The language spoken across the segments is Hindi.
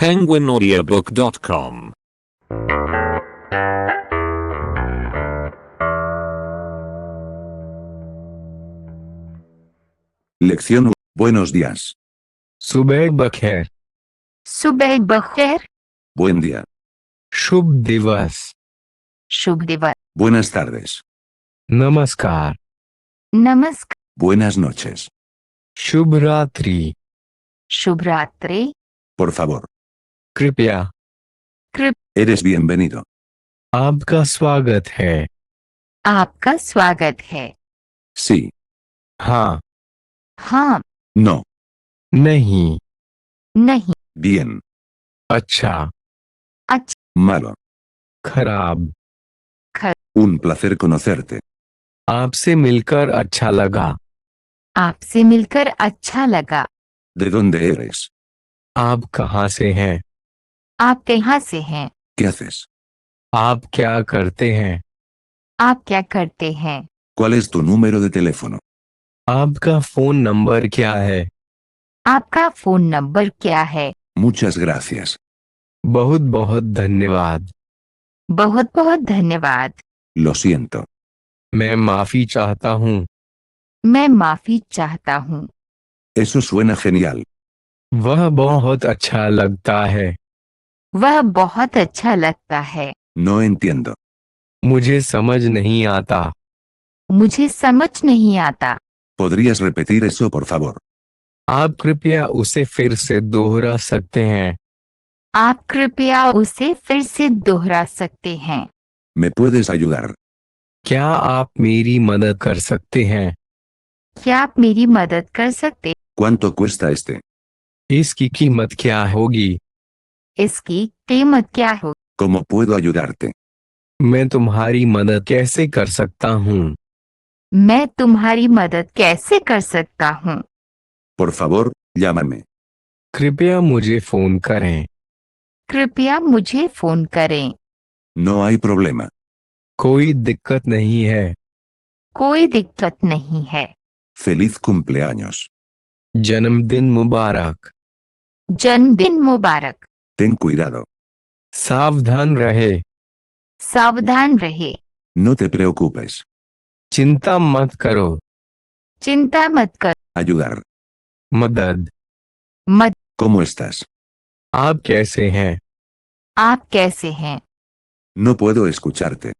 penguinaudiobook.com. Lección 1. Buenos días. सुबह बखैर, सुबह बखैर, Buen día. शुभ दिवस, शुभ दिवस, Buenas tardes. नमस्कार, नमस्कार, Buenas noches. शुभ रात्रि, शुभ रात्रि, Por favor. कृपया, Eres bienvenido. आपका स्वागत है। आपका स्वागत है। Sí. हाँ, हाँ, No. नहीं, नहीं, Bien. अच्छा, अच्छा, Malo. खराब। Un placer conocerte. आपसे मिलकर अच्छा लगा। आपसे मिलकर अच्छा लगा। ¿De dónde eres? आप कहाँ से हैं? आप कहाँ से हैं? ¿Qué haces? आप क्या करते हैं? आप क्या करते हैं? ¿Cuál es tu número de teléfono? आपका फोन नंबर क्या है? आपका फोन नंबर क्या है? Muchas gracias. बहुत बहुत धन्यवाद। बहुत बहुत धन्यवाद। Lo siento. मैं माफी चाहता हूँ। मैं माफी चाहता हूँ। Eso suena genial. वह बहुत अच्छा लगता है। वह बहुत अच्छा लगता है। No entiendo. मुझे समझ नहीं आता। मुझे समझ नहीं आता। ¿Podrías repetir eso, por favor? आप कृपया उसे फिर से दोहरा सकते हैं? आप कृपया उसे फिर से दोहरा सकते हैं? ¿Me puedes ayudar? क्या आप मेरी मदद कर सकते हैं? क्या आप मेरी मदद कर सकते? ¿Cuánto cuesta este? इसकी कीमत क्या होगी? इसकी कीमत क्या हो? ¿Cómo puedo ayudarte? मैं तुम्हारी मदद कैसे कर सकता हूँ? मैं तुम्हारी मदद कैसे कर सकता हूँ? Por favor, llámame. कृपया मुझे फोन करें। कृपया मुझे फोन करें। No hay problema. कोई दिक्कत नहीं है। कोई दिक्कत नहीं है। Feliz cumpleaños. जन्मदिन मुबारक। जन्मदिन मुबारक। Ten cuidado. सावधान रहे। सावधान रहे। No te preocupes. चिंता मत करो। चिंता मत कर। Ayudar. मदद। मत। ¿Cómo estás? आप कैसे हैं? आप कैसे हैं? No puedo escucharte.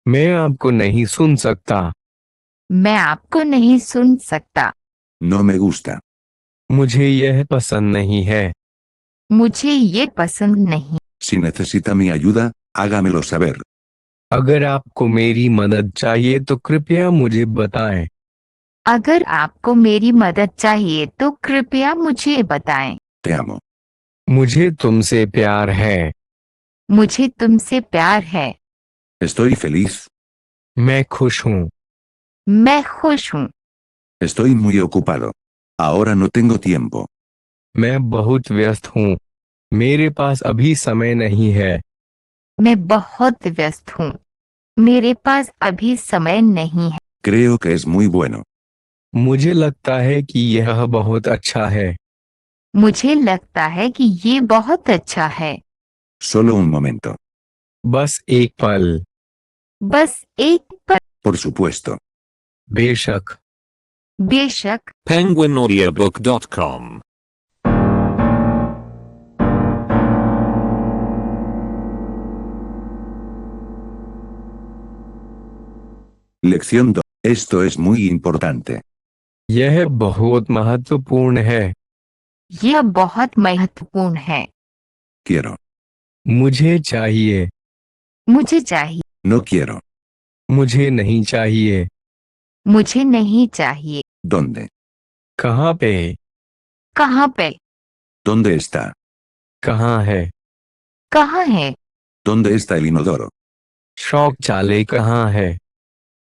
मैं आपको नहीं सुन सकता। मैं आपको नहीं सुन सकता। No me gusta. मुझे यह पसंद नहीं है। मुझे ये पसंद नहीं। Si necesita mi ayuda, hágamelo saber. अगर आपको मेरी मदद चाहिए तो कृपया मुझे बताएं। अगर आपको मेरी मदद चाहिए तो कृपया मुझे बताएं। Te amo. मुझे तुमसे प्यार है। मुझे तुमसे प्यार है। Estoy feliz. मैं खुश हूँ। मैं खुश हूँ। Estoy muy ocupado. Ahora no tengo tiempo. मैं बहुत व्यस्त हूँ। मेरे पास अभी समय नहीं है। मैं बहुत व्यस्त हूँ। मेरे पास अभी समय नहीं है। Creo que es muy bueno. मुझे लगता है कि यह बहुत अच्छा है। मुझे लगता है कि ये बहुत अच्छा है। Solo un momento. बस एक पल। बस एक पल। Por supuesto. बेशक। बेशक। penguinaudiobook.com. Lección 2. Esto es muy importante. यह बहुत महत्वपूर्ण है। यह बहुत महत्वपूर्ण है। Quiero. मुझे चाहिए। मुझे चाहिए। No quiero. मुझे नहीं चाहिए। मुझे नहीं चाहिए। ¿Dónde? कहाँ पे? कहाँ पे? ¿Dónde está? कहाँ है? कहाँ है? ¿Dónde está el inodoro? शौचालय कहाँ है?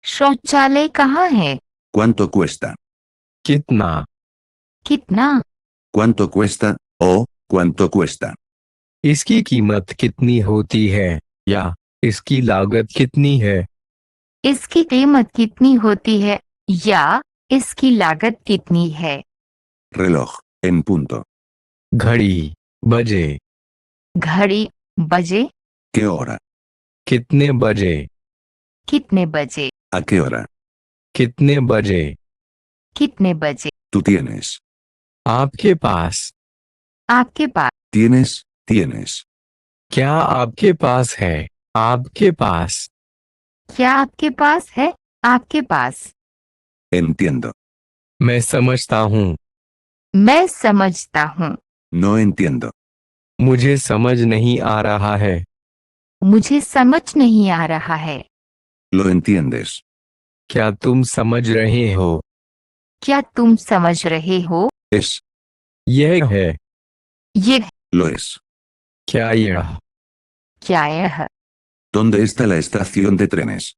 शौचालय कहाँ है? ¿Cuánto cuesta? कितना? कितना? ¿Cuánto cuesta? O, ¿cuánto cuesta? इसकी कीमत कितनी होती है? या इसकी लागत कितनी है? इसकी कीमत कितनी होती है? या इसकी लागत कितनी है? Reloj. En punto. घड़ी। बजे। घड़ी, बजे, ¿Qué hora? कितने बजे? कितने बजे, ¿A qué hora? कितने बजे? कितने बजे, Tú tienes. आपके पास? आपके पास, Tienes, tienes. क्या आपके पास है? आपके पास? क्या आपके पास है, आपके पास। Entiendo. मैं समझता हूँ। मैं समझता हूँ। No entiendo. मुझे समझ नहीं आ रहा है। मुझे समझ नहीं आ रहा है। Lo entiendes. क्या तुम समझ रहे हो? क्या तुम समझ रहे हो? Es. यह है। ये, Lo es. क्या यह? क्या यह? ¿Dónde está la estación de trenes?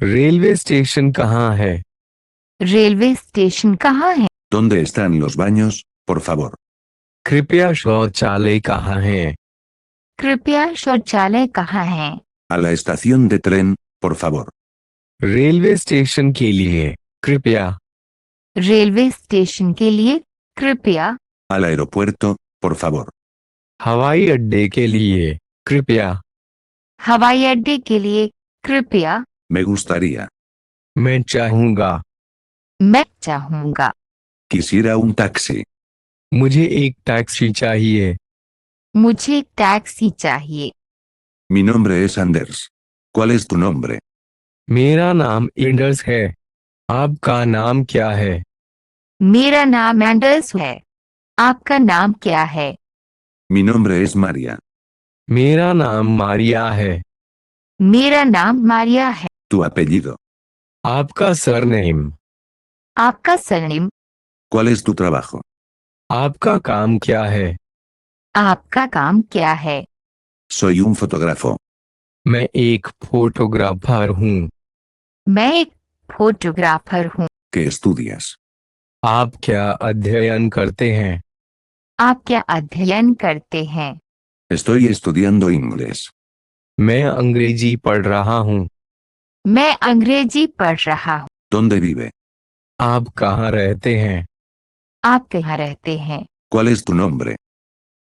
Railway station कहाँ है? रेलवे स्टेशन कहाँ है? ¿Dónde están los baños, por favor? कृपया शौचालय कहाँ है? कृपया शौचालय कहाँ है? A la estación de tren, por favor. Railway station के लिए कृपया। रेलवे स्टेशन के लिए कृपया। Al aeropuerto, por favor. हवाई अड्डे के लिए कृपया। हवाई अड्डे के लिए कृपया। Me gustaría. मैं चाहूँगा। मैं चाहूँगा। Quisiera un taxi. मुझे एक टैक्सी चाहिए। मुझे एक टैक्सी चाहिए। Mi nombre es Anders. ¿Cuál es tu nombre? मेरा नाम एंडर्स है। आपका नाम क्या है? मेरा नाम एंडर्स है। आपका नाम क्या है? Mi nombre es María. मेरा नाम मारिया है। मेरा नाम मारिया है। ¿Tu apellido? आपका सरनेम? आपका surname? ¿Cuál es tu trabajo? आपका काम क्या है? आपका काम क्या है? Soy un fotógrafo. मैं एक फोटोग्राफर हूँ। मैं एक फोटोग्राफर हूँ। ¿Qué estudias? आप क्या अध्ययन करते हैं? आप क्या अध्ययन करते हैं? Estoy estudiando inglés. मैं अंग्रेजी पढ़ रहा हूँ। मैं अंग्रेजी पढ़ रहा हूँ। ¿Dónde vive? आप कहाँ रहते हैं? आप कहाँ रहते हैं? ¿Cuál es tu nombre?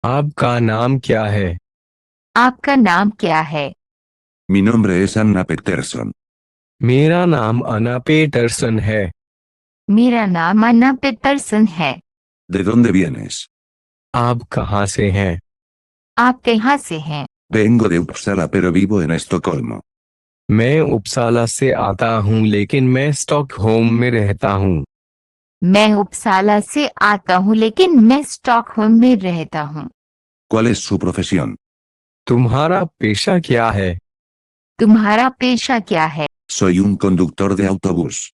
आपका नाम क्या है? आपका नाम क्या है? Mi nombre es Anna Peterson. मेरा नाम अना पेटरसन है। मेरा नाम अन्ना पिटरसन है। ¿De dónde vienes? आप कहाँ से हैं? आप कहाँ से हैं? Vengo de Uppsala pero vivo en Estocolmo. मैं उपसाला से आता हूँ लेकिन मैं स्टॉकहोम में रहता हूँ। मैं उपसाला से आता हूँ लेकिन मैं स्टॉकहोम में रहता हूँ। ¿Cuál es su profesión? तुम्हारा पेशा क्या है? तुम्हारा पेशा क्या है? Soy un conductor de autobús.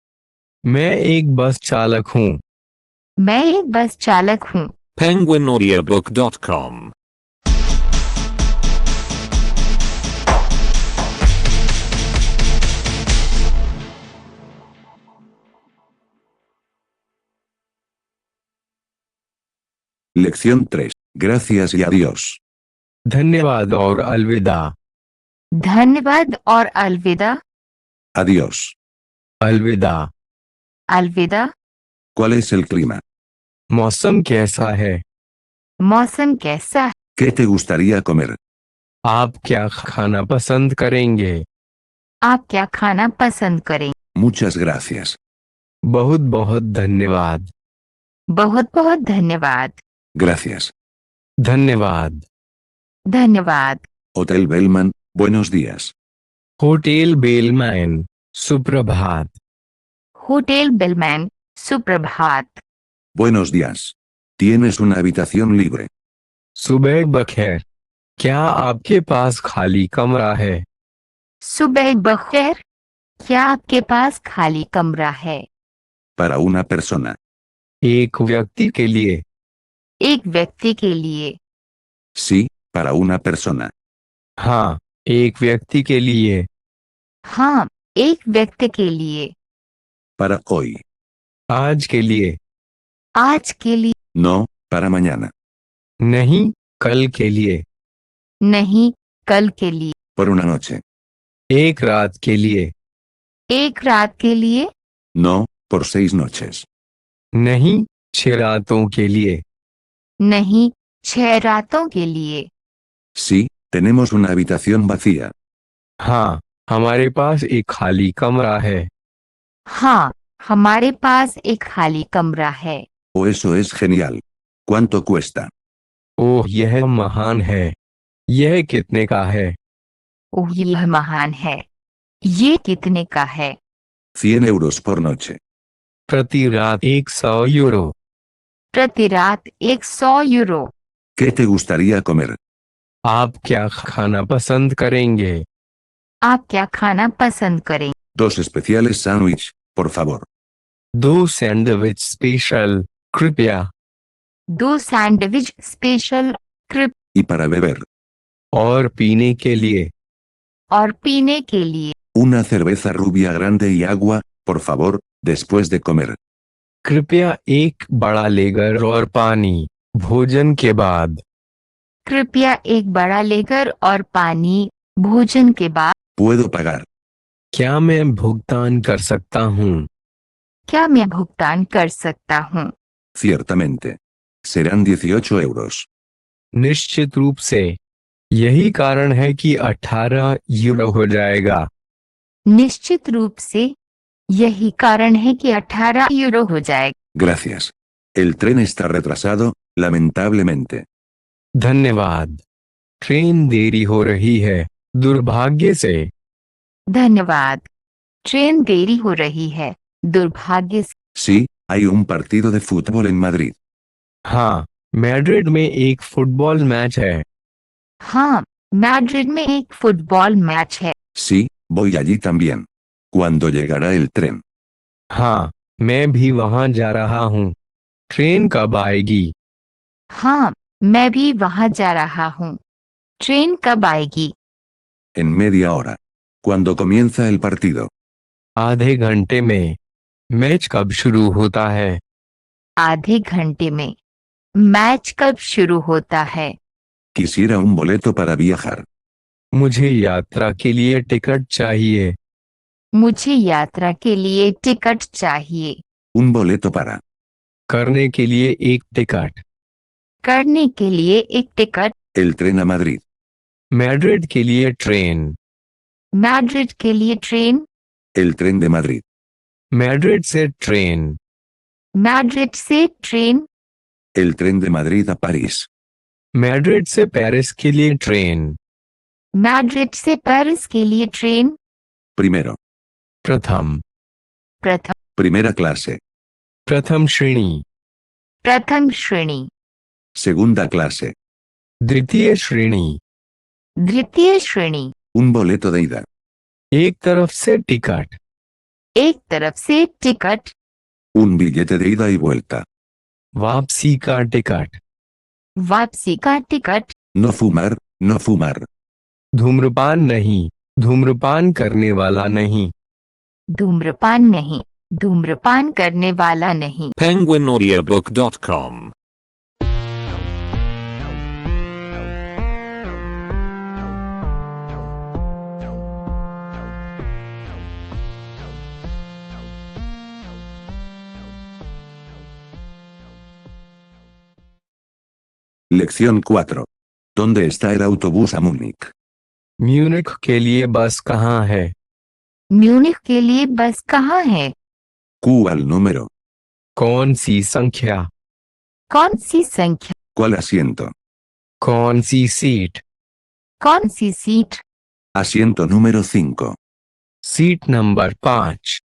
मैं एक बस चालक हूँ। मैं एक बस चालक हूँ। penguinaudiobook.com Lección 3. Gracias y adiós. धन्यवाद और अलविदा। धन्यवाद और अलविदा। Adiós. अलविदा। अलविदा। ¿Cuál es el clima? मौसम कैसा है? मौसम कैसा है? ¿Qué te gustaría comer? आप क्या खाना पसंद करेंगे? आप क्या खाना पसंद करें? Muchas gracias. बहुत बहुत धन्यवाद। बहुत बहुत धन्यवाद। Gracias. धन्यवाद। धन्यवाद। Hotel Bellman, buenos días. Hotel bellman, सुप्रभात। होटल बेलमैन, सुप्रभात। Buenos días. ¿Tienes una habitación libre? सुबह बखैर। क्या आपके पास खाली कमरा है? सुबह बखैर। क्या आपके पास खाली कमरा है? Para una persona. एक व्यक्ति के लिए। एक व्यक्ति के लिए। Sí, para una persona. हाँ, एक व्यक्ति के लिए। हाँ, एक व्यक्ति के लिए। Para hoy. आज के लिए। आज के लिए। No, para mañana. नहीं, कल के लिए। नहीं, कल के लिए। Por una noche. एक रात के लिए। एक रात के लिए। No, por 6 noches. नहीं, 6 रातों के लिए। नहीं, 6 रातों के लिए। Sí, tenemos una habitación vacía. हाँ, हमारे पास एक खाली कमरा है। हाँ, हमारे पास एक खाली कमरा है। Oh, eso es genial. ¿Cuánto cuesta? ओह, यह महान है। यह कितने का है? ओह, यह महान है। ये कितने का है? 100 euros por noche. प्रति रात 100 यूरो। प्रति रात 100 euro. ¿Qué te gustaría comer? आप क्या खाना पसंद करेंगे? आप क्या खाना पसंद करें? 2 especiales sándwich, por favor. 2 sandwich special, कृपया। 2 सैंडविच स्पेशल, कृप। Y para beber, और पीने के लिए? और पीने के लिए? una cerveza rubia grande y agua, por favor, después de comer. कृपया एक बड़ा लेगर और पानी, भोजन के बाद। कृपया एक बड़ा लेकर और पानी, भोजन के बाद। ¿Puedo pagar? क्या मैं भुगतान कर सकता हूँ? क्या मैं भुगतान कर सकता हूँ? Ciertamente. Serán 18 euros. निश्चित रूप से। यही कारण है कि 18 यूरो हो जाएगा। निश्चित रूप से। यही कारण है कि 18 यूरो हो जाएगा। Gracias. El tren está retrasado, lamentablemente. धन्यवाद। ट्रेन देरी हो रही है, दुर्भाग्य से। धन्यवाद। ट्रेन देरी हो रही है, दुर्भाग्य से। Sí, hay un partido de fútbol en Madrid. हाँ, मैड्रिड में एक फुटबॉल मैच है। हाँ, मैड्रिड में एक फुटबॉल मैच है। Sí, voy allí también. ¿Cuándo llegará el tren? हाँ, मैं भी वहां जा रहा हूँ। ट्रेन कब आएगी? हाँ, मैं भी वहां जा रहा हूँ। ट्रेन कब आएगी? En media hora. ¿Cuándo comienza el partido? आधे घंटे में। मैच कब शुरू होता है? आधे घंटे में। मैच कब शुरू होता है? Quisiera un boleto para viajar. मुझे यात्रा के लिए टिकट चाहिए। मुझे यात्रा के लिए टिकट चाहिए। Un boleto para. करने के लिए एक टिकट। करने के लिए एक ticket. El tren a Madrid. Madrid के लिए ट्रेन। मैड्रिड के लिए train. El tren de Madrid. Madrid से ट्रेन। मैड्रिड से train. El tren de Madrid a París. Madrid से पेरिस के लिए ट्रेन। मैड्रिड से पेरिस के लिए ट्रेन। Primero. प्रथम। प्रथम। Primera clase. प्रथम श्रेणी। प्रथम श्रेणी। Segunda clase. द्वितीय श्रेणी। द्वितीय श्रेणी। Un boleto de ida. एक तरफ से टिकट। एक तरफ से ticket. Un billete de ida y vuelta. वापसी का टिकट। वापसी का ticket. No fumar, no fumar. धूम्रपान नहीं, धूम्रपान करने वाला नहीं। धूम्रपान नहीं, धूम्रपान करने वाला नहीं। penguinaudiobook.com Lección 4. ¿Dónde está el autobús a Múnich? Munich के लिए बस कहाँ है? म्यूनिख के लिए बस कहाँ है? ¿Cuál número? कौन सी संख्या? कौन सी संख्या? ¿Cuál asiento? कौन सी सीट? कौन सी seat? Asiento número 5. Seat number 5।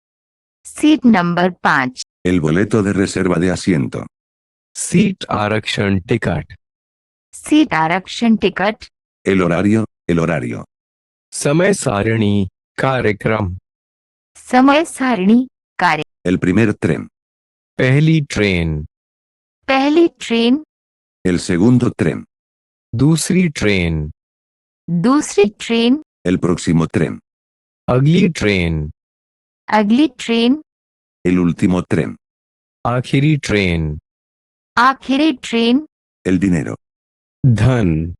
Seat number 5। El boleto de reserva de asiento. Seat आरक्षण टिकट। सीट आरक्षण टिकट। El horario, el horario. समय सारणी, कार्यक्रम। समय सारणी, कार्य। El primer tren. पहली ट्रेन। पहली ट्रेन। El segundo tren. दूसरी ट्रेन। दूसरी ट्रेन। El próximo tren. अगली ट्रेन। अगली ट्रेन। El último tren. आखिरी ट्रेन। आखिरी ट्रेन। El dinero. धन।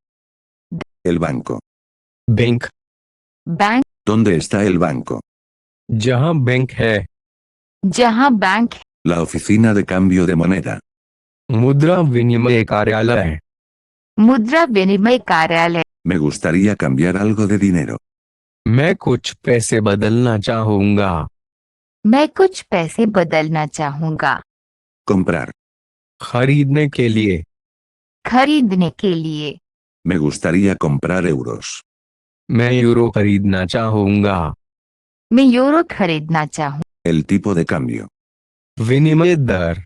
El banco. Bank. Bank. ¿Dónde está el banco? जहाँ बैंक है। जहाँ बैंक है। La oficina de cambio de moneda. मुद्रा विनिमय कार्यालय। मुद्रा विनिमय कार्यालय। Me gustaría cambiar algo de dinero. मैं कुछ पैसे बदलना चाहूंगा। मैं कुछ पैसे बदलना चाहूंगा। Comprar. खरीदने के लिए। खरीदने के लिए। Me gustaría comprar euros. मैं यूरो खरीदना चाहूंगा। मैं यूरो खरीदना चाहूँ। El tipo de cambio. विनिमय दर।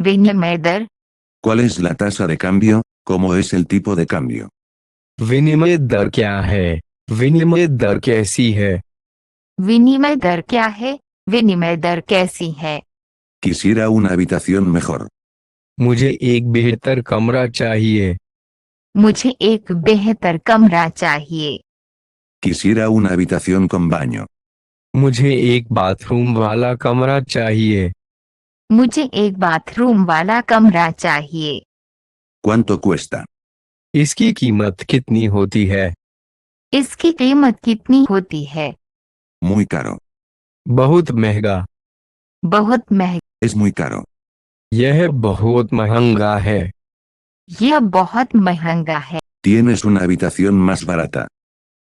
विनिमय दर। ¿Cuál es la tasa de cambio? ¿Cómo es el tipo de cambio? विनिमय दर क्या है? विनिमय दर कैसी है? विनिमय दर क्या है? विनिमय दर कैसी है? Quisiera una habitación mejor. मुझे एक बेहतर कमरा चाहिए। मुझे एक बेहतर कमरा चाहिए। Quisiera una habitación con baño. मुझे एक बाथरूम वाला कमरा चाहिए। मुझे एक बाथरूम वाला कमरा चाहिए। ¿Cuánto cuesta? इसकी कीमत कितनी होती है? इसकी कीमत कितनी होती है? Muy caro. बहुत महंगा। बहुत महंगा। Es muy caro. यह बहुत महंगा है। यह बहुत महंगा है। ¿Tienes una habitación más barata?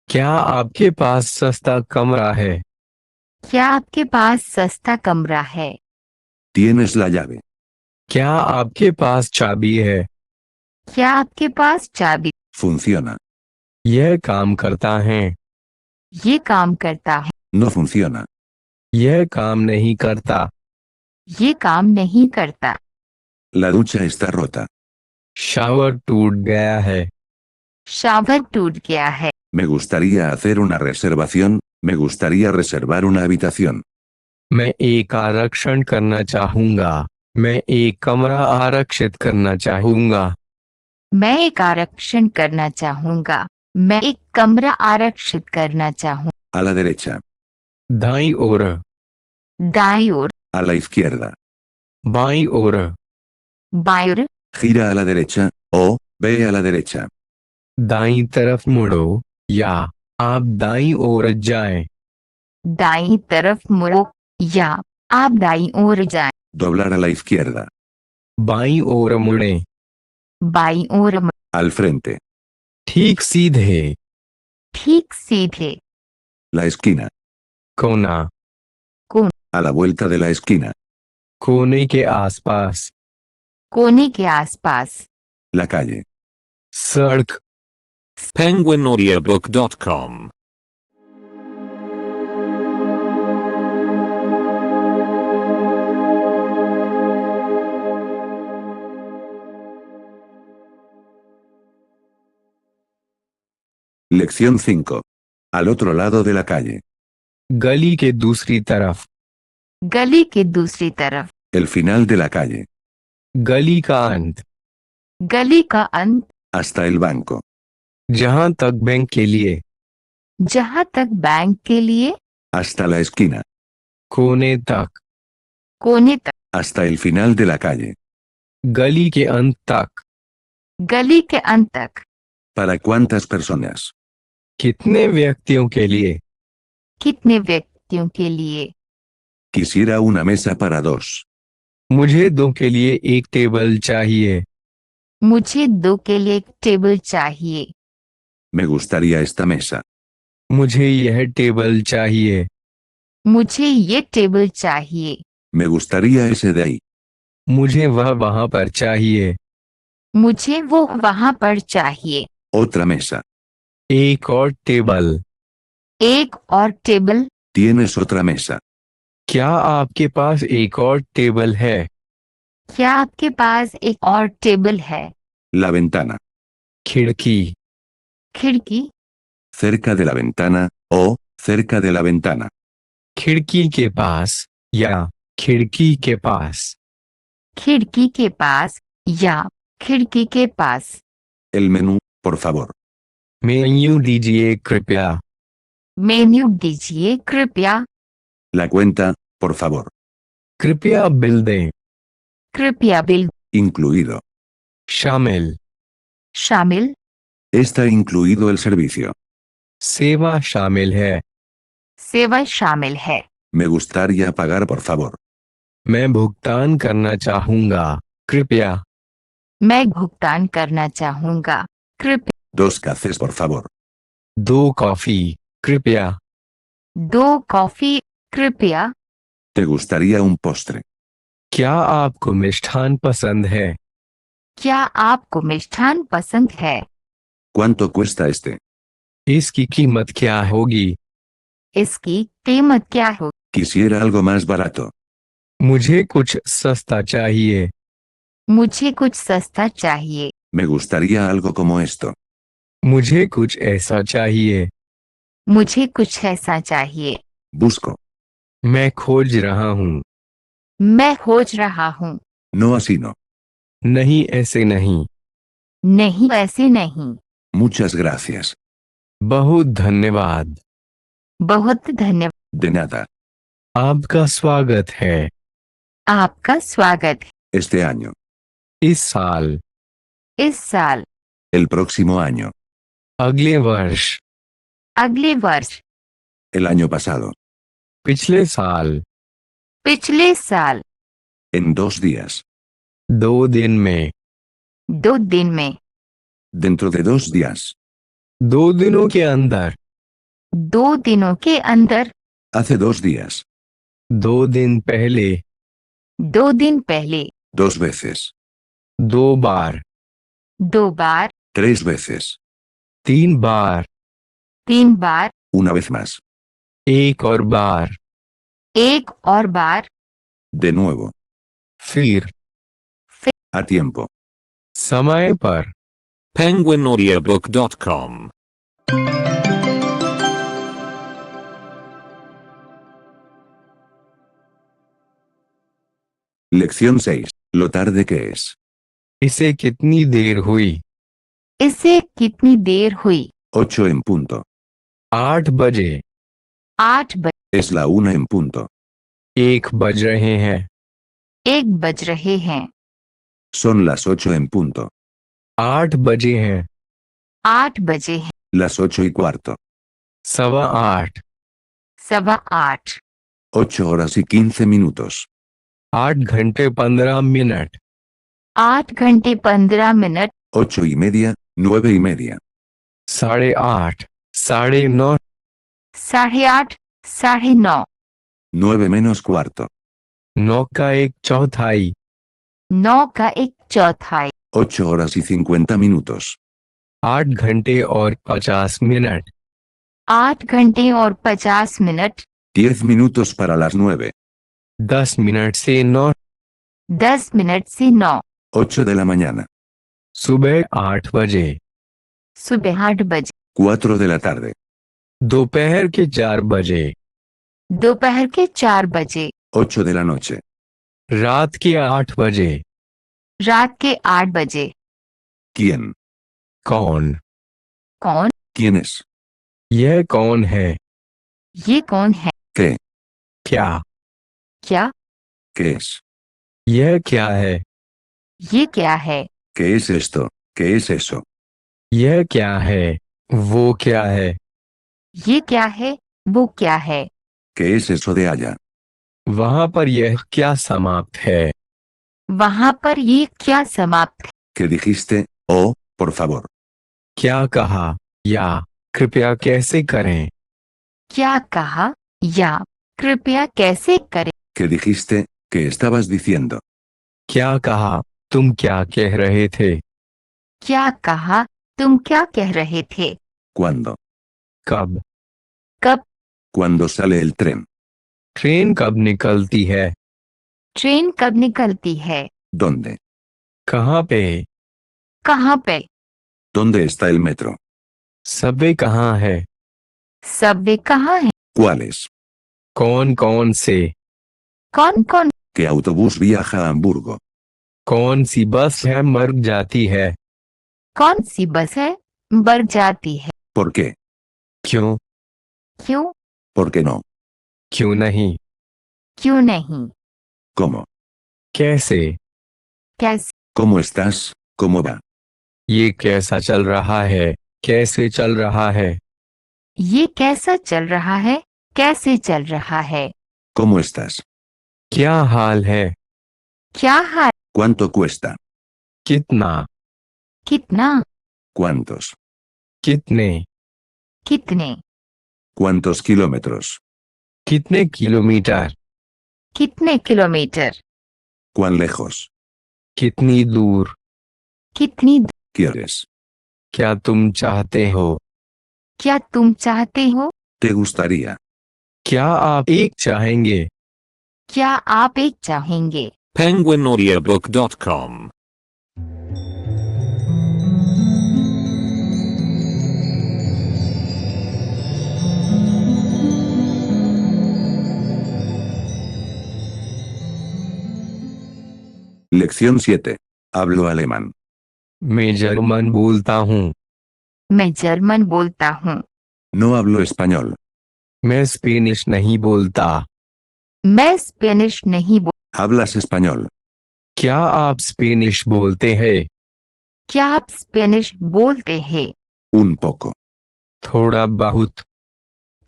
क्या आपके पास सस्ता कमरा है? क्या आपके पास सस्ता कमरा है? ¿Tienes la llave? क्या आपके पास चाबी है? क्या आपके पास चाबी? Funciona. यह काम करता है। ये काम करता है। No funciona. यह काम नहीं करता। ये काम नहीं करता। La ducha está rota. Shower टूट गया है। शावर टूट गया है। Me gustaría hacer una reservación. Me gustaría reservar una habitación. मैं एक आरक्षण करना चाहूंगा। मैं एक कमरा आरक्षित करना चाहूंगा। मैं एक आरक्षण करना चाहूंगा। मैं एक कमरा आरक्षित करना चाहूँ। A la derecha. दाईं ओर। दाईं ओर। A la izquierda. बाईं ओर। बाईं ओर। Gira a la derecha. O, ve a la derecha. दाईं तरफ मुड़ो या आप दाईं ओर जाएं। दाईं तरफ मुड़ो या आप दाईं ओर जाएं। Doblar a la izquierda. बाईं ओर मुड़ें। बाईं ओर। Al frente. ठीक सीधे। ठीक सीधे। La esquina. कोना। A la vuelta de la esquina. कोने के आसपास। कोने के आसपास। La calle. सड़क। penguinaudiobook.com Lección 5. Al otro lado de la calle. गली के दूसरी तरफ। गली के दूसरी तरफ। El final de la calle. गली का अंत। गली का अंत। Hasta el banco. जहां तक बैंक के लिए। जहां तक बैंक के लिए। Hasta la esquina. कोने तक। कोने तक। Hasta el final de la calle. गली के अंत तक। गली के अंत तक। ¿Para cuántas personas? कितने व्यक्तियों के लिए? कितने व्यक्तियों के लिए? Quisiera una mesa para dos. मुझे दो के लिए एक टेबल चाहिए। मुझे दो के लिए एक टेबल चाहिए। Me gustaría esta mesa. मुझे यह टेबल चाहिए। मुझे ये टेबल चाहिए। Me gustaría ese de ahí. मुझे वह वहां पर चाहिए। मुझे वो वहां पर चाहिए। Otra mesa. एक और टेबल। एक और टेबल। ¿Tienes otra mesa? क्या आपके पास एक और टेबल है? क्या आपके पास एक और टेबल है? La ventana. खिड़की। खिड़की। Cerca de la ventana, o, cerca de la ventana. खिड़की के पास या खिड़की के पास। खिड़की के पास या खिड़की के पास। El menú, por favor. Menu दीजिए कृपया। मेन्यू दीजिए कृपया। La cuenta, por favor. कृपया बिल दें। कृपया बिल। Incluido. शामिल। शामिल। Está incluido el servicio. सेवा शामिल है। सेवा शामिल है। Me gustaría pagar, por favor. मैं भुगतान करना चाहूंगा कृपया। मैं भुगतान करना चाहूंगा कृपया। 2 cafés por favor. 2 कॉफी कृपया। 2 कॉफी कृपया। ¿Te gustaría un postre? क्या आपको मिष्ठान पसंद है? क्या आपको मिष्ठान पसंद है? ¿Cuánto cuesta este? इसकी कीमत क्या होगी? इसकी कीमत क्या हो? Quisiera algo más barato. मुझे कुछ सस्ता चाहिए। मुझे कुछ सस्ता चाहिए। Me gustaría algo como esto. मुझे कुछ ऐसा चाहिए। मुझे कुछ ऐसा चाहिए। Busco. मैं खोज रहा हूँ। मैं खोज रहा हूँ। No así no. नहीं ऐसे नहीं। नहीं ऐसे नहीं। Muchas gracias. बहुत धन्यवाद। बहुत धन्यवाद। De nada. आपका स्वागत है। आपका स्वागत है। Este año. इस साल। इस साल। El próximo año. अगले वर्ष। अगले वर्ष। El año pasado. पिछले साल। पिछले साल। En 2 días. 2 दिन में। 2 दिन में। Dentro de 2 días. 2 दिनों के अंदर। 2 दिनों के अंदर। Hace 2 días. 2 दिन पहले। 2 दिन पहले। 2 veces. 2 बार। 2 बार। 3 veces. 3 बार। 3 बार। Una vez más. एक और बार। एक और बार। De nuevo. फिर। A tiempo. समय पर। penguinaudiobook.com Lección 6. Lo tarde que es. इसे कितनी देर हुई? इसे कितनी देर हुई? 8 en punto. 8 बजे। 8 बजे। Es la 1 en punto. 1 बज रहे हैं। 1 बज रहे हैं। Son las 8 en punto. 8 बजे हैं। 8 बजे हैं। Las 8:15. 8:15। 8:15। 8 horas y 15 minutos. 8 घंटे 15 मिनट। 8 घंटे 15 मिनट। 8:30, 9:30. 8:30, 9:30। 8:30, 9:30। 9 menos cuarto. 9 का 1 चौथाई। 9 का 1 चौथाई। 8 horas y 50 minutos. 8 घंटे और 50 मिनट। 8 घंटे और 50 minute. 10 minutos para las 9. 10 minute से 9। 10 मिनट से 9। 8 de la mañana. सुबह 8 बजे। सुबह 8 बजे। 4 de la tarde. दोपहर के 4 बजे। दोपहर के 4 बजे। 8 de la noche. रात के 8 बजे। रात के 8 बजे। ¿Quién? कौन? कौन? ¿Quién es? यह कौन है? ये कौन है? ¿Qué? क्या? क्या? ¿Qué es? यह क्या है? ये क्या है? ¿Qué es esto? ¿Qué es eso? यह क्या है? वो क्या है? ये क्या है? वो क्या है? ¿Qué es eso de allá? वहां पर यह क्या समाप्त है? वहां पर ये क्या समाप्त है? ¿Qué dijiste? Oh, por favor. क्या कहा? या कृपया कैसे करें? क्या कहा? या कृपया कैसे करें? ¿Qué dijiste? ¿Qué estabas diciendo? क्या कहा? तुम क्या कह रहे थे? क्या कहा? तुम क्या कह रहे थे? ¿Cuándo? कब? कब? ¿Cuándo sale el tren? Train कब निकलती है? ट्रेन कब निकलती है? ¿Dónde? कहाँ पे? कहाँ पे? ¿Dónde está el metro? Subway कहाँ है? सबवे कहाँ है? ¿Cuáles? कौन कौन से? कौन कौन? ¿Qué autobús viaja a Hamburgo? कौन सी बस है मर जाती है? कौन सी बस है बढ़ जाती है? ¿Por qué? क्यों? क्यों? ¿Por qué no? क्यों नहीं? क्यों नहीं? ¿Cómo? कैसे? कैसे? ¿Cómo estás? ¿Cómo va? ये कैसा चल रहा है? कैसे चल रहा है? ये कैसा चल रहा है? कैसे चल रहा है? ¿Cómo estás? क्या हाल है? क्या हाल? ¿Cuánto cuesta? कितना? कितना? ¿Cuántos? कितने? कितने? ¿Cuántos kilómetros? कितने किलोमीटर? कितने किलोमीटर? ¿Cuán lejos? कितनी दूर? कितनी ¿Quieres? क्या तुम चाहते हो? क्या तुम चाहते हो? ¿Te gustaría? क्या आप एक चाहेंगे? क्या आप एक चाहेंगे? penguinaudiobook.com Lección 7. Hablo alemán. मैं जर्मन बोलता हूँ. मैं जर्मन बोलता हूँ. No hablo español. मैं स्पेनिश नहीं बोलता. मैं स्पेनिश नहीं बोल. ¿Hablas español? क्या आप स्पेनिश बोलते हैं? क्या आप स्पेनिश बोलते हैं? Un poco. थोड़ा बहुत.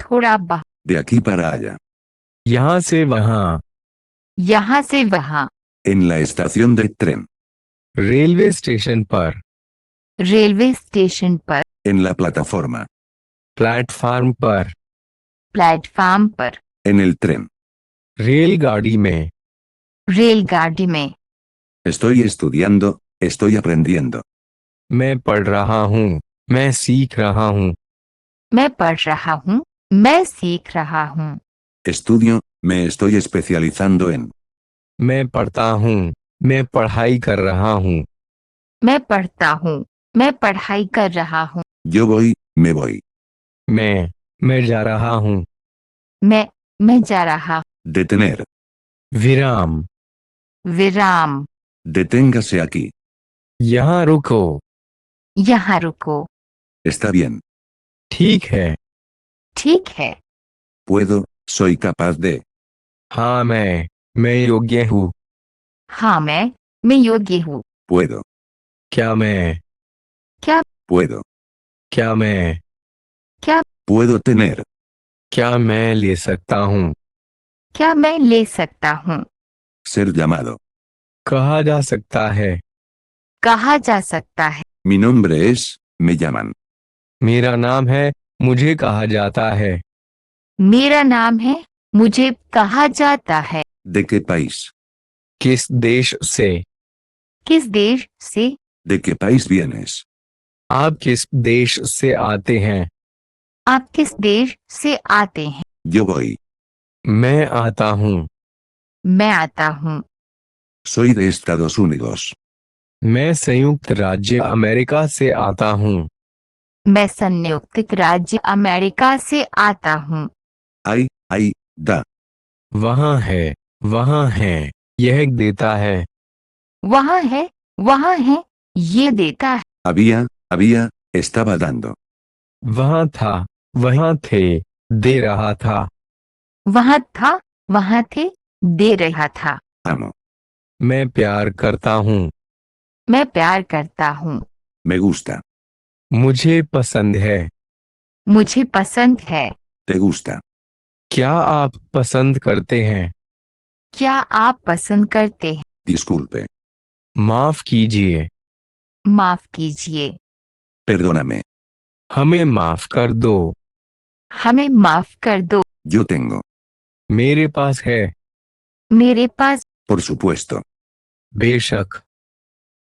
थोड़ा De aquí para allá. यहाँ से वहाँ. यहाँ से वहाँ. En la estación de tren. Railway station पर. रेलवे स्टेशन पर. En la plataforma. प्लेटफार्म पर. प्लेटफॉर्म पर. En el tren. रेलगाड़ी में. रेलगाड़ी में. Estoy estudiando, estoy aprendiendo. मैं पढ़ रहा हूँ. मैं सीख रहा हूँ. मैं पढ़ रहा हूँ. मैं सीख रहा हूँ. Estudio, me estoy especializando en. मैं पढ़ता हूँ. मैं पढ़ाई कर रहा हूँ. मैं पढ़ता हूँ. मैं पढ़ाई कर रहा हूँ. Yo voy, me voy. मैं जा रहा हूँ. मैं जा रहा. Detener. विराम. विराम. Deténgase aquí. यहाँ रुको. यहाँ रुको. Está bien. ठीक है. ठीक है. Puedo, soy capaz de. हाँ मैं योग्य हूँ. हाँ मैं योग्य हूँ. Puedo. क्या मैं. Puedo. क्या मैं. Puedo tener. क्या मैं ले सकता हूँ. क्या मैं ले सकता हूँ. Ser llamado. कहा जा सकता है. कहा जा सकता है. Mi nombre es, me llaman. मेरा नाम है. मुझे कहा जाता है. मेरा नाम है. मुझे कहा जाता है. ¿De qué país? किस देश से. किस देश से. ¿De qué país vienes? आप किस देश से आते हैं. आप किस देश से आते हैं. Yo voy. मैं आता हूँ. मैं आता हूँ. Soy de Estados Unidos. मैं संयुक्त राज्य अमेरिका से आता हूँ. मैं संयुक्त राज्य अमेरिका से आता हूँ. Ay, da. वहाँ है. यह देता है. वहाँ है. ये देता है. Había, estaba dando. वहाँ था. वहाँ थे. दे रहा था. वहाँ थे. दे रहा था. Amo. मैं प्यार करता हूँ. मैं प्यार करता हूँ. Me gusta. मुझे पसंद है. मुझे पसंद है. Te gusta. क्या आप पसंद करते हैं. क्या आप पसंद करते हैं. Disculpe. माफ कीजिए. माफ कीजिए. Perdóname. हमें माफ कर दो. हमें माफ कर दो. Yo tengo. मेरे पास है. मेरे पास. Por supuesto. बेशक.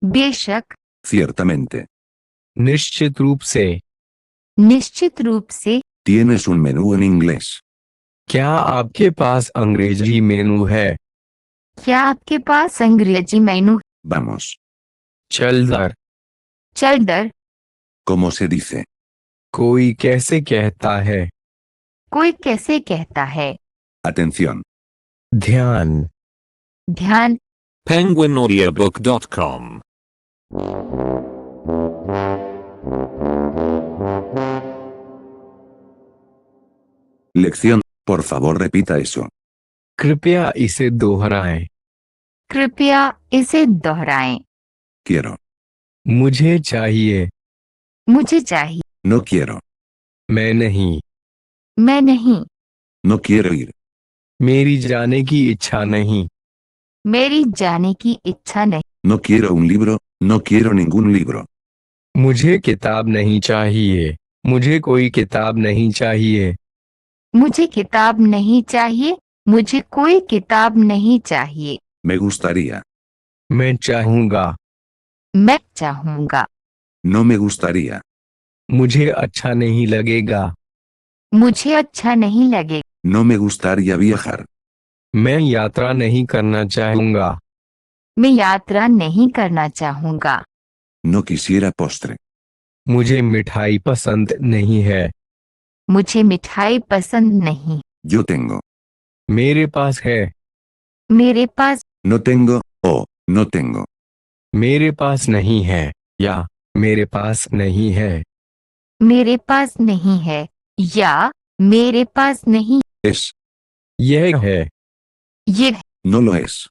बेशक. Ciertamente. निश्चित रूप से. निश्चित रूप से. Tienes un menú en inglés. क्या आपके पास अंग्रेजी मेनू है. क्या आपके पास अंग्रेजी मेनू. Vamos. चल दर. चल दर. ¿Cómo se dice? कोई कैसे कहता है. कोई कैसे कहता है. Atención. ध्यान. ध्यान. penguinaudiobook.com Lección. Por favor repita eso. कृपया इसे दोहराएं. कृपया इसे दोहराएं. Quiero. मुझे चाहिए. मुझे चाहिए. No quiero. मैं नहीं. मैं नहीं. No quiero ir. मेरी जाने की इच्छा नहीं. मेरी जाने की इच्छा नहीं. No quiero un libro, no quiero ningún libro. मुझे किताब नहीं चाहिए. मुझे कोई किताब नहीं चाहिए। मुझे किताब नहीं चाहिए। मुझे कोई किताब नहीं चाहिए। Me gustaría. मैं चाहूंगा। मैं चाहूंगा। No me gustaría. मुझे अच्छा नहीं लगेगा। मुझे अच्छा नहीं लगे। No me gustaría viajar. मैं यात्रा नहीं करना चाहूंगा। मैं यात्रा नहीं करना चाहूंगा। No quisiera postre. मुझे मिठाई पसंद नहीं है। मुझे मिठाई पसंद नहीं। Yo tengo. मेरे पास है। मेरे पास। No tengo, o, no tengo. मेरे पास नहीं है, या मेरे पास नहीं है। मेरे पास नहीं है या मेरे पास नहीं। Es. यह है। ये। No lo es.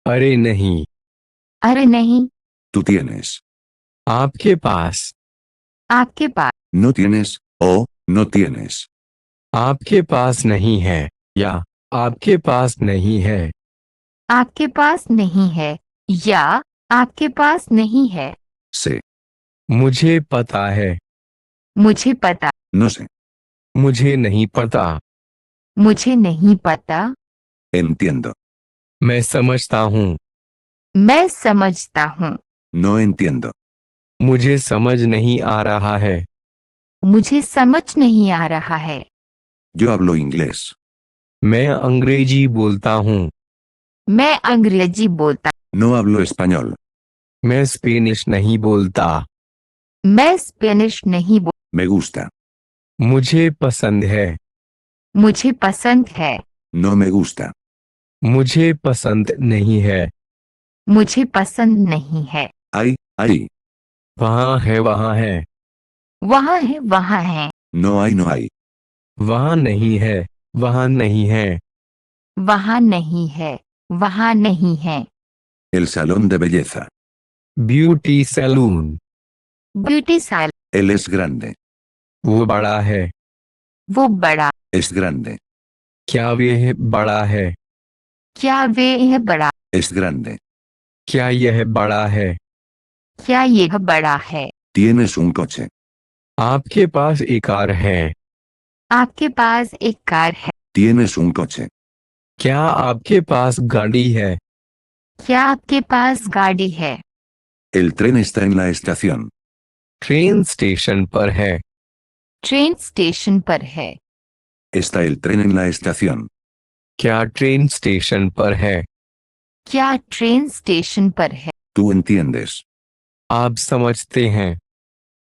अरे नहीं। अरे नहीं। Tú tienes. आपके पास। आपके पास। No tienes, o, no tienes. आपके पास नहीं है, या आपके पास नहीं है। आपके पास नहीं है या आपके पास नहीं है। Sé. मुझे पता है। मुझे पता। No sé. मुझे नहीं पता। मुझे नहीं पता। Entiendo. मैं समझता हूँ। मैं समझता हूँ। No entiendo. मुझे समझ नहीं आ रहा है। मुझे समझ नहीं आ रहा है। Yo hablo inglés. मैं अंग्रेजी बोलता हूँ। मैं अंग्रेजी बोलता। No hablo español. मैं स्पेनिश नहीं बोलता। मैं स्पेनिश नहीं बोल। Me gusta. मुझे पसंद है। मुझे पसंद है। No me gusta. मुझे पसंद नहीं है। मुझे पसंद नहीं है। Hay, hay. वहाँ है, वहाँ है। वहाँ है। वहाँ है। No hay, no hay. वहाँ नहीं है, वहाँ नहीं है। वहाँ नहीं है। वहाँ नहीं है। El salón de belleza. Beauty salon. Beauty साल। Él es grande. वो बड़ा है। वो बड़ा। Es grande. क्या वह बड़ा है? क्या वे यह बड़ा। Es grande. क्या यह बड़ा है? क्या यह बड़ा है। Tienes un coche. आपके पास एक कार है। आपके पास एक कार है। Tienes un coche. क्या आपके पास गाड़ी है? क्या आपके पास गाड़ी है। El tren está en la estación. Train station पर है। ट्रेन स्टेशन पर है। Está el tren en la estación. क्या ट्रेन स्टेशन पर है? क्या ट्रेन स्टेशन पर है। Tú entiendes. आप समझते हैं।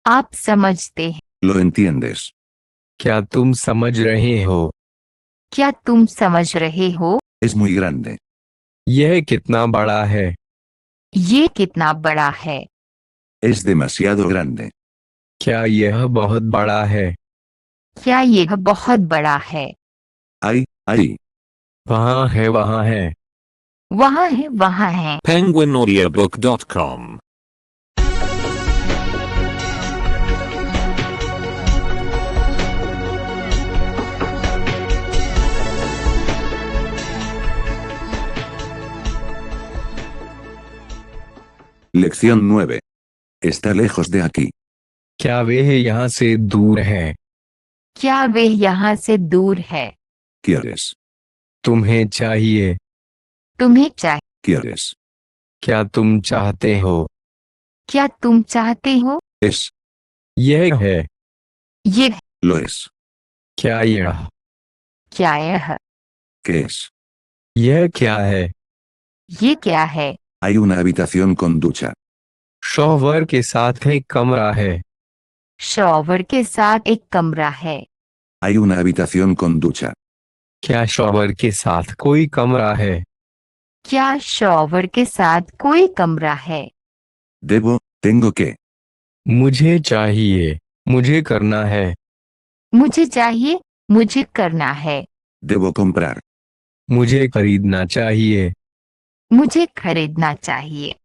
आप समझते हैं। Lo entiendes. क्या तुम समझ रहे हो? क्या तुम समझ रहे हो। Es muy grande. यह कितना बड़ा है? ये कितना बड़ा है। Es demasiado grande. क्या यह बहुत बड़ा है? क्या यह बहुत बड़ा है। Hay, hay. वहाँ है, वहाँ है। वहाँ है। वहाँ है। penguinaudiobook.com Lección 9. Está lejos de aquí. क्या वह यहाँ से दूर है? क्या वे यहाँ से दूर है। ¿Quieres? तुम्हें चाहिए। तुम्हें चाहिए। ¿Quieres? क्या तुम चाहते हो? क्या तुम चाहते हो। Es. यह है। ये। Lo es. क्या यह? क्या यह। ¿Qué es? यह क्या है? ये क्या है। Hay una habitación con ducha. Shower के साथ एक कमरा है। शॉवर के साथ एक कमरा है। Hay una habitación con ducha. क्या शॉवर के साथ कोई कमरा है? क्या शॉवर के साथ कोई कमरा है। Debo, tengo que. मुझे चाहिए। मुझे करना है। मुझे चाहिए। मुझे करना है। Debo comprar. मुझे खरीदना चाहिए। मुझे खरीदना चाहिए।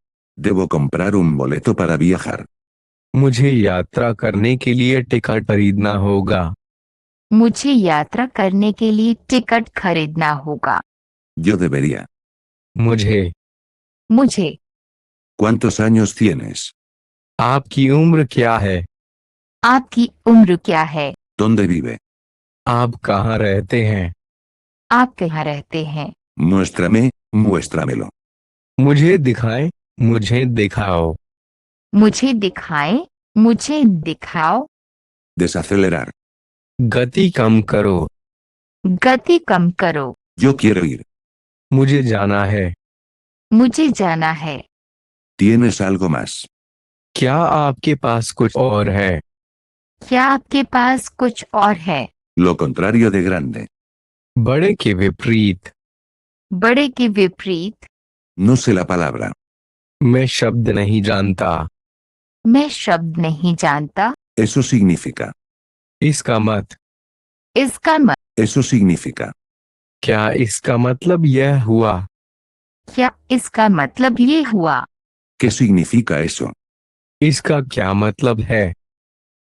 Debo comprar un boleto para viajar. मुझे यात्रा करने के लिए टिकट खरीदना होगा। मुझे यात्रा करने के लिए टिकट खरीदना होगा। Yo debería. मुझे। मुझे। ¿Cuántos años tienes? आपकी उम्र क्या है? आपकी उम्र क्या है? ¿Dónde vive? आप कहाँ रहते हैं? आप कहाँ रहते हैं? Muéstrame, muéstramelo. मुझे दिखाएं, मुझे दिखाओ। मुझे दिखाएं, मुझे दिखाओ। Desacelerar. गति कम करो। गति कम करो। Yo quiero ir. मुझे जाना है। मुझे जाना है। ¿Tienes algo más? क्या आपके पास कुछ और है? क्या आपके पास कुछ और है? Lo contrario de grande. बड़े के विपरीत। बड़े के विपरीत। No sé la palabra. मैं शब्द नहीं जानता। मैं शब्द नहीं जानता। Eso significa. इसका मत। इसका Eso significa. क्या इसका मतलब यह हुआ? क्या इसका मतलब ये हुआ? ¿Qué significa eso? इसका क्या मतलब है?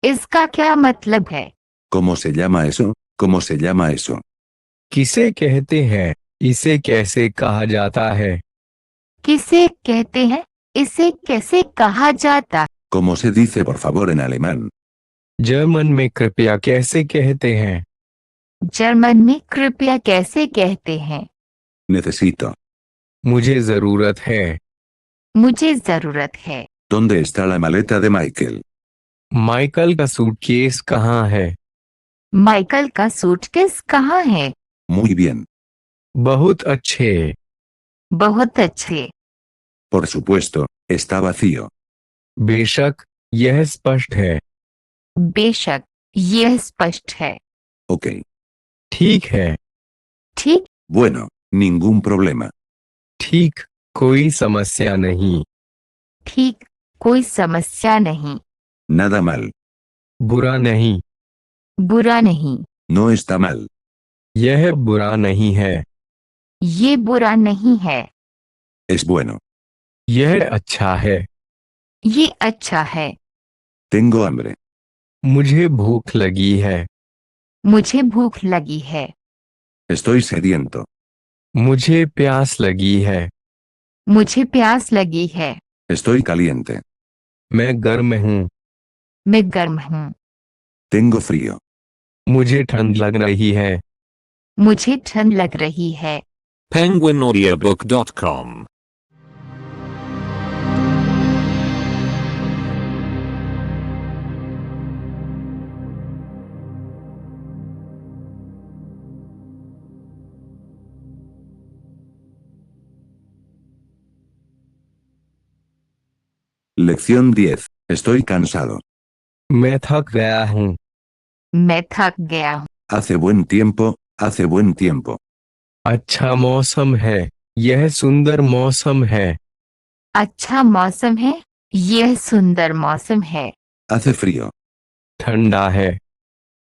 इसका क्या मतलब है? ¿Cómo se llama eso? ¿Cómo se llama eso? किसे कहते हैं? इसे कैसे कहा जाता है? किसे कहते हैं? इसे कैसे कहा जाता? ¿Cómo se dice por favor en alemán? German में कृपया कैसे कहते हैं? जर्मन में कृपया कैसे कहते हैं? Necesito. मुझे जरूरत है। मुझे जरूरत है। ¿Dónde está la maleta de Michael? Michael का सूटकेस कहाँ है? माइकल का सूटकेस कहाँ है? Muy bien. बहुत अच्छे। बहुत अच्छे। Por supuesto, está vacío. बेशक, यह स्पष्ट है। बेशक, यह स्पष्ट है। Ok. ठीक है। ठीक। Bueno, ningún problema. ठीक, कोई समस्या नहीं। ठीक, कोई समस्या नहीं। Nada mal. बुरा नहीं। बुरा नहीं। No está mal. यह बुरा नहीं है। ये बुरा नहीं है। Es bueno. यह अच्छा है। ये अच्छा है। Tengo hambre. मुझे भूख लगी है। मुझे भूख लगी है। Estoy sediento. मुझे प्यास लगी है। मुझे प्यास लगी है। Estoy caliente. मैं गर्म हूँ। मैं गर्म हूँ। Tengo frío. मुझे ठंड लग रही है। मुझे ठंड लग रही है। penguinaudiobook.com Lección 10. Estoy cansado. मैं थक गया हूँ। मैं थक गया हूँ। Hace buen tiempo, hace buen tiempo. अच्छा मौसम है। यह सुंदर मौसम है। अच्छा मौसम है। यह सुंदर मौसम है। Hace frío. ठंडा है।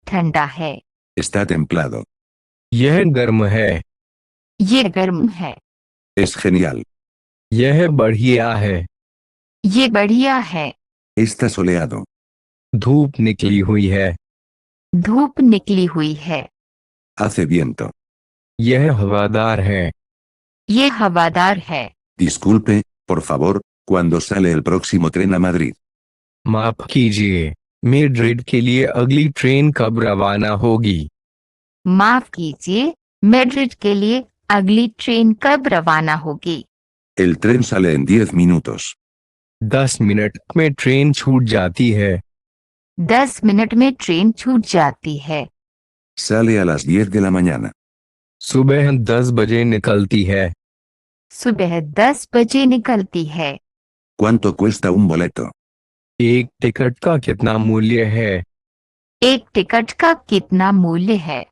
ठंडा है। Está templado. यह गर्म है। ये गर्म है। Es genial. यह बढ़िया है। ये बढ़िया है। Está soleado. धूप निकली हुई है। धूप निकली हुई है। Hace viento. यह हवादार है। ये हवादार है। Disculpe, por favor, ¿cuándo sale el próximo tren a Madrid? माफ कीजिए, मैड्रिड के लिए अगली ट्रेन कब रवाना होगी? माफ कीजिए, मैड्रिड के लिए अगली ट्रेन कब रवाना होगी? El tren sale en 10 minutos. 10 minute में ट्रेन छूट जाती है। 10 मिनट में ट्रेन छूट जाती है। Sale a las 10 de la mañana. सुबह 10 बजे निकलती है। सुबह 10 बजे निकलती है। ¿Cuánto cuesta un boleto? एक टिकट का कितना मूल्य है? एक टिकट का कितना मूल्य है?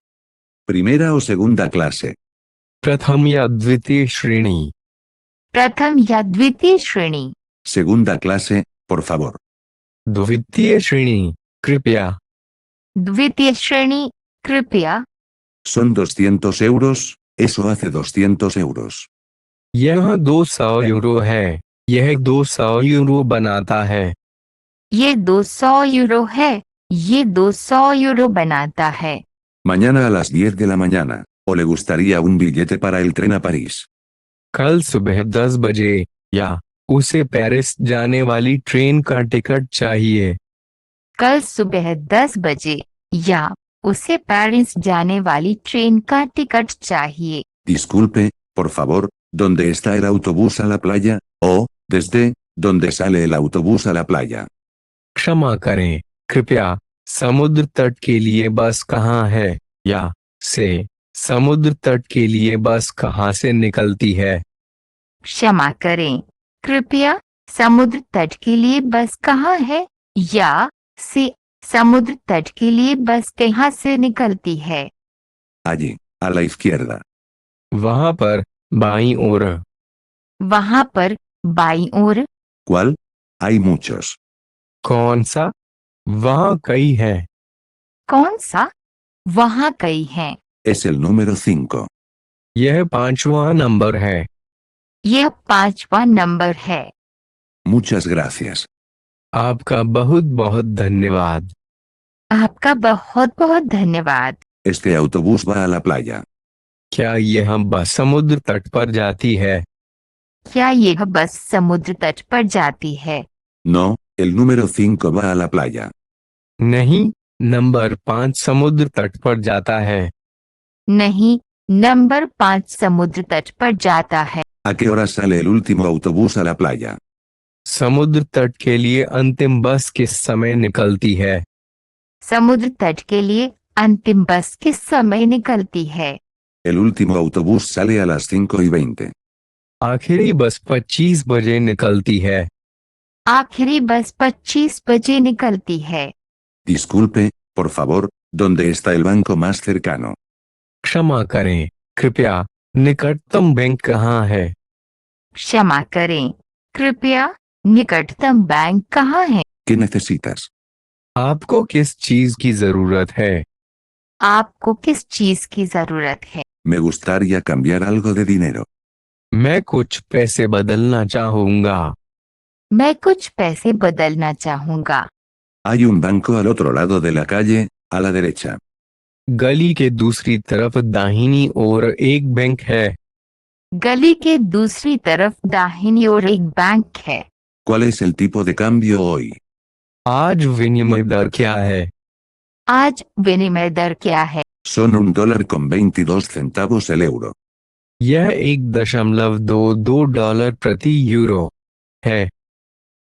¿Primera o segunda clase? प्रथम या द्वितीय श्रेणी? प्रथम या द्वितीय श्रेणी? Segunda clase, por favor. द्वितीय श्रेणी, कृपया। द्वितीय श्रेणी, कृपया। Son 200 euros, eso hace 200 euros. यह 200 यूरो है। यह 200 यूरो बनाता है। ये 200 यूरो है। ये 200 यूरो बनाता है। Mañana a las 10 de la mañana, ¿o le gustaría un billete para el tren a París? कल सुबह 10 बजे, या उसे पेरिस जाने वाली ट्रेन का टिकट चाहिए? कल सुबह 10 बजे या उसे पेरिस जाने वाली ट्रेन का टिकट चाहिए। Disculpe, por favor, ¿dónde está el autobús a la playa? O, desde, ¿dónde sale el autobús a la playa? क्षमा करें, कृपया समुद्र तट के लिए बस कहाँ है, या से समुद्र तट के लिए बस कहाँ से निकलती है। क्षमा करें, कृपया समुद्र तट के लिए बस कहाँ है, या से समुद्र तट के लिए बस कहाँ से निकलती है। Allí, a la izquierda. वहाँ पर बाईं ओर। वहाँ पर बाईं ओर। ¿Cuál? Hay muchos. कौन सा? वहाँ कई हैं। कौन सा? वहाँ कई हैं। Es el número 5. यह 5वां नंबर है। यह 5वां नंबर है। Muchas gracias. आपका बहुत बहुत धन्यवाद। आपका बहुत बहुत धन्यवाद। Este autobús va a la playa. क्या यह बस समुद्र तट पर जाती है? क्या यह बस समुद्र तट पर जाती है? No, el número 5 va a la playa. नहीं, नंबर 5 समुद्र तट पर जाता है। नहीं, नंबर 5 समुद्र तट पर जाता है। ¿A qué hora sale el último autobús a la playa? समुद्र तट के लिए अंतिम बस किस समय निकलती है? समुद्र तट के लिए अंतिम बस किस समय निकलती है? El último autobús sale a las 5:20. आखिरी बस 25 बजे निकलती है। आखिरी बस 25 बजे निकलती है। Disculpe, por favor, ¿dónde está el banco más cercano? क्षमा करें, कृपया निकटतम बैंक कहाँ है? क्षमा करें, कृपया निकटतम बैंक कहाँ है? ¿Qué necesitas? आपको किस चीज की जरूरत है? आपको किस चीज की जरूरत है? Me gustaría cambiar algo de dinero. मैं कुछ पैसे बदलना चाहूंगा। मैं कुछ पैसे बदलना चाहूंगा। Hay un banco al otro lado de la calle, a la derecha. गली के दूसरी तरफ दाहिनी ओर एक बैंक है। गली के दूसरी तरफ दाहिनी ओर एक बैंक है। ¿Cuál es el tipo de cambio hoy? आज विनिमय दर क्या है? आज विनिमय दर क्या है? Son $1.22 el euro. यह 1.22 डॉलर प्रति यूरो है।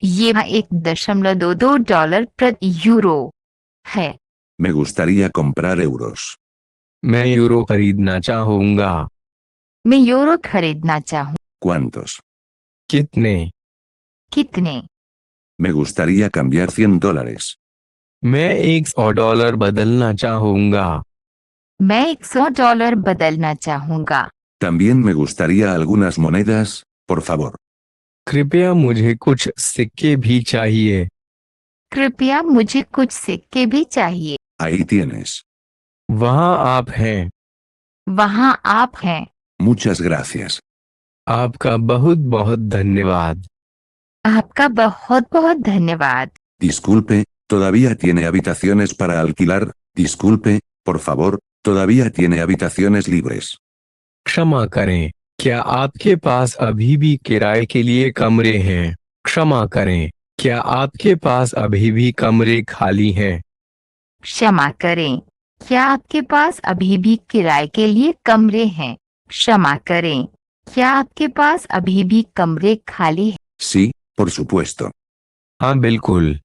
यह 1.22 डॉलर प्रति यूरो है। Me gustaría comprar euros. मैं यूरो खरीदना चाहूंगा। मैं यूरो खरीदना चाहूँ। ¿Cuántos? कितने? कितने? Me gustaría cambiar $100. मैं $100 बदलना चाहूंगा। मैं $100 बदलना चाहूंगा। También me gustaría algunas monedas, por favor. कृपया मुझे कुछ सिक्के भी चाहिए। कृपया मुझे कुछ सिक्के भी चाहिए। Ahí tienes. वहाँ आप हैं। वहाँ आप हैं। Muchas gracias. आपका बहुत बहुत धन्यवाद। आपका बहुत बहुत धन्यवाद। Disculpe, ¿todavía tiene habitaciones para alquilar? Disculpe, por favor, ¿todavía tiene habitaciones libres? क्षमा करें, क्या आपके पास अभी भी किराए के लिए कमरे हैं? क्षमा करें, क्या आपके पास अभी भी कमरे खाली हैं? क्षमा करें, क्या आपके पास अभी भी किराए के लिए कमरे हैं? क्षमा करें, क्या आपके पास अभी भी कमरे खाली हैं? Sí, por supuesto. हाँ बिल्कुल।